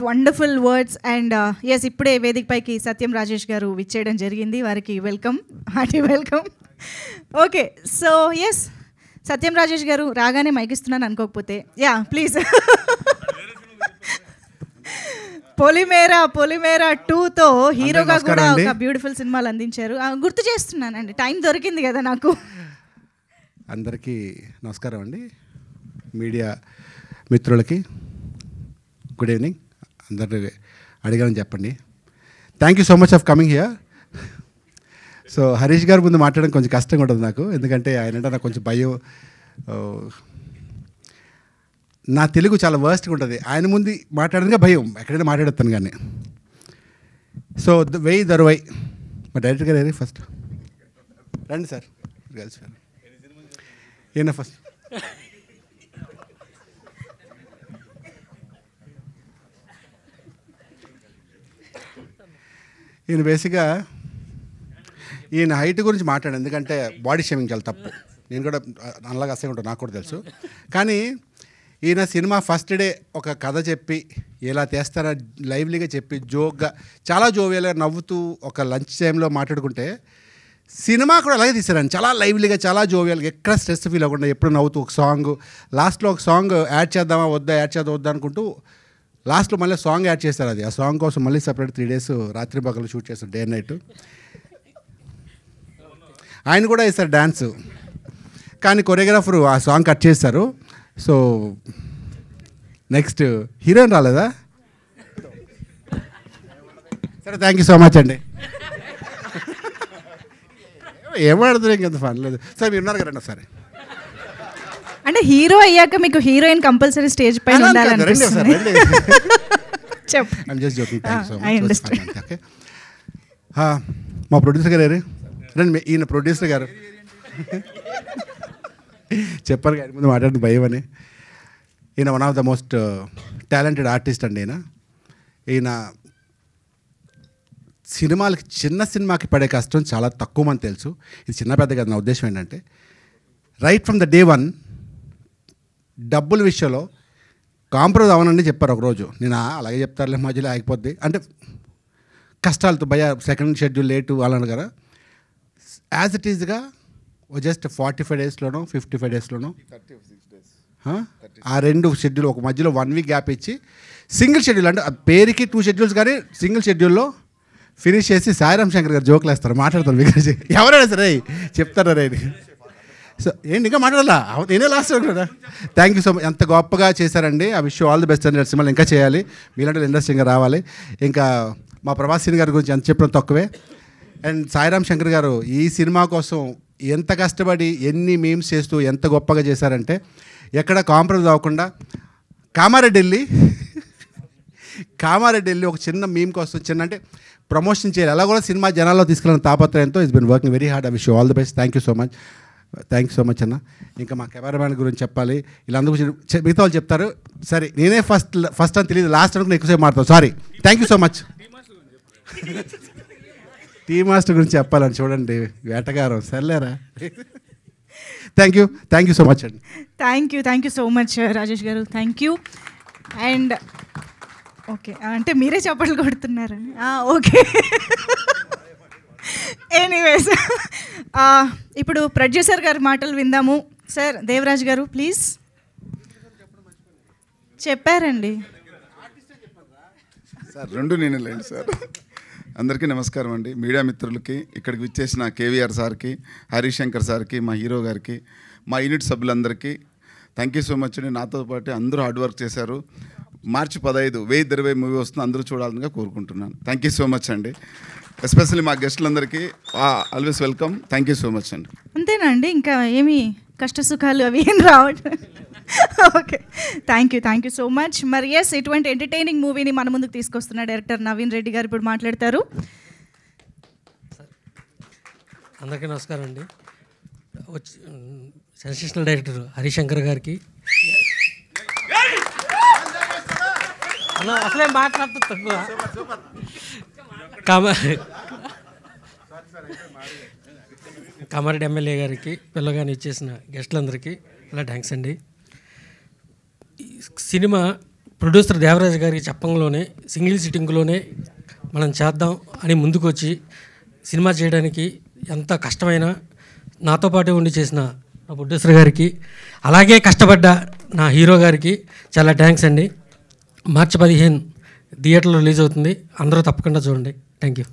Wonderful words and yes ఇప్పుడే వేదికపైకి సత్యం రాజేష్ గారు విచ్చేయడం జరిగింది. వారికి welcome, hearty welcome. Okay, so S Satyam Rajesh garu రాగానే మైకిస్తున్నాను అనుకోకపోతే, యా ప్లీజ్. పొలిమేరా 2తో హీరోగా కూడా ఒక బ్యూటిఫుల్ సినిమాలు అందించారు. గుర్తు చేస్తున్నానండి, టైం దొరికింది కదా నాకు. అందరికీ నమస్కారం అండి. మీడియా మిత్రులకి గుడ్ ఈవినింగ్. అందరు అడిగానని చెప్పండి. Thank you so much of coming here. So Harish గారి ముందు మాట్లాడడం కొంచెం కష్టంగా ఉంటుంది నాకు, ఎందుకంటే ఆయన అంటే నాకు కొంచెం భయం. నా తెలుగు చాలా వర్స్ట్గా ఉంటుంది, ఆయన ముందు మాట్లాడడానికి భయం, ఎక్కడైనా మాట్లాడతాను కానీ. సో వెయ్యి దొరవై మా డైరెక్టర్ గారు ఫస్ట్ రండి సార్, కలిసి ఈయన ఫస్ట్. ఈయన బేసిక్గా ఈయన హైట్ గురించి మాట్లాడాను, ఎందుకంటే బాడీ షేమింగ్ చాలా తప్పు. నేను కూడా అలాగే అసహ్యం ఉంటాను, నాకు కూడా తెలుసు. కానీ ఈయన సినిమా ఫస్ట్ డే ఒక కథ చెప్పి ఎలా తీస్తారో లైవ్లీగా చెప్పి జోక్గా చాలా జోవియల్గా నవ్వుతూ ఒక లంచ్ టైంలో మాట్లాడుకుంటే సినిమా కూడా అలాగే తీశారండి. చాలా లైవ్లీగా, చాలా జోవియల్గా, ఎక్కడ స్ట్రెస్ ఫీల్ అవ్వకుండా ఎప్పుడు నవ్వుతూ ఒక సాంగ్ లాస్ట్లో ఒక సాంగ్ యాడ్ చేద్దామా వద్దా అనుకుంటూ లాస్ట్లో మళ్ళీ సాంగ్ యాడ్ చేస్తారు. అది ఆ సాంగ్ కోసం మళ్ళీ సపరేట్ 3 days రాత్రి పగలు షూట్ చేస్తారు, డే అండ్ నైట్. ఆయన కూడా వేస్తారు డ్యాన్స్, కానీ కొరియోగ్రాఫరు ఆ సాంగ్ కట్ చేస్తారు. సో నెక్స్ట్ హీరోయిన్ రాలేదా? సరే, థ్యాంక్ యూ సో మచ్ అండి. ఏమాడుతుంది ఇంకెంత ఫన్ లేదు. సరే మీరు ఉన్నారు కదండి. సరే అంటే హీరో అయ్యాక మీకు హీరోయిన్ కంపల్సరీ స్టేజ్ పైన ఉండాలనిపిస్తుంది. మా ప్రొడ్యూసర్ గారు రండి. ఈయన ప్రొడ్యూసర్ గారు చెప్పారు గారి ముందు మాట్లాడిన భయం అని. ఈయన one of the most talented artist అండి. ఈయన సినిమాలకి, చిన్న సినిమాకి పడే కష్టం చాలా తక్కువ మంది తెలుసు. ఇది చిన్న పెద్ద కదా. నా ఉద్దేశం ఏంటంటే రైట్ ఫ్రమ్ ద డే 1 డబ్బుల విషయంలో కాంప్రమైజ్ అవ్వనండి చెప్పారు ఒకరోజు. నేను అలాగే చెప్తారులే, మధ్యలో ఆగిపోద్ది అంటే కష్టాలతో భయ సెకండ్ షెడ్యూల్ లేటు వాళ్ళని కదా. యాజ్ ఇట్ ఈజ్గా జస్ట్ 45 daysలోనో 55 daysలోనో ఆ 2 షెడ్యూల్ ఒక మధ్యలో 1 week గ్యాప్ ఇచ్చి సింగిల్ షెడ్యూల్, అంటే పేరుకి 2 schedules కానీ సింగిల్ షెడ్యూల్లో ఫినిష్ చేసి సాయిరామ్ శంకర్ గారు జోకులు వేస్తారు, మాట్లాడతారు. మీకు ఎవరైనా సరే చెప్తారా రే. సో ఏంటి ఇంకా మాట్లాడాలా? నేనే లాస్ట్ కదా. థ్యాంక్ యూ సో మచ్, ఎంత గొప్పగా చేశారండి. I wish you all the best అండి. సినిమాలు ఇంకా చేయాలి, మీలాంటి ఇండస్ట్రీగా రావాలి. ఇంకా మా ప్రభాస్ గారి గురించి ఎంత చెప్పడం తక్కువే. అండ్ సాయిరామ్ శంకర్ గారు ఈ సినిమా కోసం ఎంత కష్టపడి ఎన్ని మీమ్స్ చేస్తూ ఎంత గొప్పగా చేశారంటే ఎక్కడ కాంప్రమైజ్ అవ్వకుండా కామారెడ్డి వెళ్ళి ఒక చిన్న మీమ్ కోసం చిన్న అంటే ప్రమోషన్ చేయాలి, అలా కూడా సినిమా జనాల్లో తీసుకెళ్ళిన తాపత్రయంతో it's been working very hard. I wish you all the best. Thank you so much. Thank you so much అన్న. ఇంకా మా కెమెరామ్యాన్ గురించి చెప్పాలి. ఇలా అందరూ మిగతా వాళ్ళు చెప్తారు. సరే, నేనే ఫస్ట్ అని తెలియదు, లాస్ట్ అనుకుని ఎక్కువసేపు మాట్లాడతాను. Sorry. Thank you so much. Tea master గురించి చెప్పాలని చూడండి, వేటగారం సర్లేరా. థ్యాంక్ యూ సో మచ్ అండి. Thank you so much Rajesh garu. Thank you. And okay, అంటే మీరే చప్పట్లు కొడుతున్నారని. ఓకే, ఎనీవేస్ ఇప్పుడు ప్రొడ్యూసర్ గారి మాటలు విందాము. సార్ దేవరాజ్ గారు ప్లీజ్. చెప్పారండి సార్, 2 నేను లేండి సార్. అందరికీ నమస్కారం అండి. మీడియా మిత్రులకి, ఇక్కడికి విచ్చేసిన కేవీఆర్ సార్కి, హరీష్ శంకర్ సార్కి, మా హీరో గారికి, మా యూనిట్ సభ్యులందరికీ థ్యాంక్ యూ సో మచ్ అండి. నాతో పాటు అందరూ హార్డ్ వర్క్ చేశారు. మార్చి 15 1020 మూవీ వస్తుంది, అందరూ చూడాలని కోరుకుంటున్నాను. థ్యాంక్ యూ సో మచ్ అండి. ఎస్పెషల్లీ మా గెస్టులందరికీ always welcome. Thank you so much అండి. అంతేనా అండి, ఇంకా ఏమి కష్ట సుఖాలు అవి ఏం రావట్లేదు. Okay, thank you so much. మరి ఎస్, ఇటువంటి ఎంటర్టైనింగ్ మూవీని మన ముందుకు తీసుకొస్తున్న డైరెక్టర్ నవీన్ రెడ్డి గారు ఇప్పుడు మాట్లాడతారు. అందరికీ నమస్కారం అండి. సెన్సేషనల్ డైరెక్టర్ హరిశంకర్ గారికి అసలే మాట్లాడుతూ తక్కువ కామారెడ్డి ఎమ్మెల్యే గారికి, పిల్లగాని ఇచ్చేసిన గెస్టులందరికీ చాలా థ్యాంక్స్ అండి. సినిమా ప్రొడ్యూసర్ దేవరాజ్ గారికి చెప్పంలోనే సింగిల్ సిట్టింగ్లోనే మనం చేద్దాం అని ముందుకు వచ్చి సినిమా చేయడానికి ఎంత కష్టమైనా నాతో పాటే ఉండి చేసిన నా ప్రొడ్యూసర్ గారికి, అలాగే కష్టపడ్డ నా హీరో గారికి చాలా థ్యాంక్స్ అండి. మార్చి 15 థియేటర్లో రిలీజ్ అవుతుంది, అందరూ తప్పకుండా చూడండి. Thank you.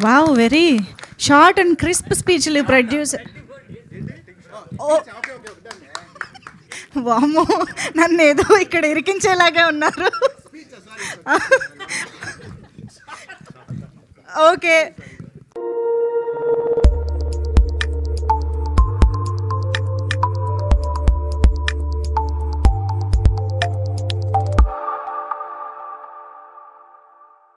Wow, very short and crisp స్పీచ్లు ప్రొడ్యూసర్. వామ్మో, నన్ను ఏదో ఇక్కడ ఇరికించేలాగా ఉన్నారు. ఓకే.